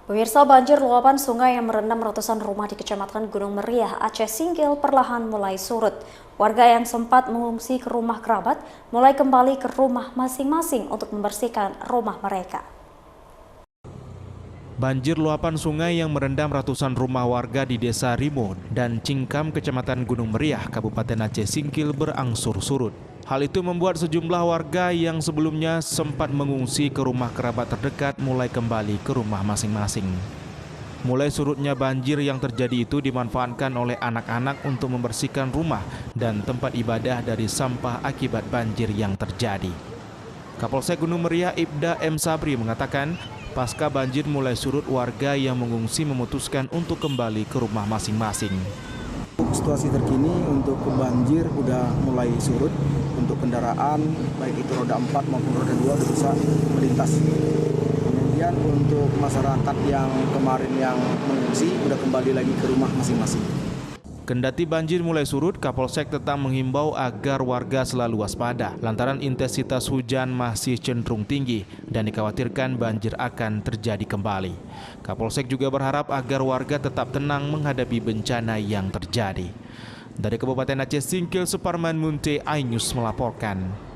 Pemirsa, banjir luapan sungai yang merendam ratusan rumah di Kecamatan Gunung Meriah, Aceh Singkil perlahan mulai surut. Warga yang sempat mengungsi ke rumah kerabat mulai kembali ke rumah masing-masing untuk membersihkan rumah mereka. Banjir luapan sungai yang merendam ratusan rumah warga di Desa Rimo dan Cingkam, Kecamatan Gunung Meriah, Kabupaten Aceh Singkil berangsur surut. Hal itu membuat sejumlah warga yang sebelumnya sempat mengungsi ke rumah kerabat terdekat mulai kembali ke rumah masing-masing. Mulai surutnya banjir yang terjadi itu dimanfaatkan oleh anak-anak untuk membersihkan rumah dan tempat ibadah dari sampah akibat banjir yang terjadi. Kapolsek Gunung Meriah Ibda M. Sabri mengatakan, pasca banjir mulai surut, warga yang mengungsi memutuskan untuk kembali ke rumah masing-masing. Situasi terkini untuk banjir udah mulai surut, untuk kendaraan baik itu roda 4 maupun roda 2 bisa melintas. Kemudian untuk masyarakat yang kemarin yang mengungsi udah kembali lagi ke rumah masing-masing. Kendati banjir mulai surut, Kapolsek tetap menghimbau agar warga selalu waspada lantaran intensitas hujan masih cenderung tinggi dan dikhawatirkan banjir akan terjadi kembali. Kapolsek juga berharap agar warga tetap tenang menghadapi bencana yang terjadi. Dari Kabupaten Aceh Singkil, Suparman Munte, iNews melaporkan.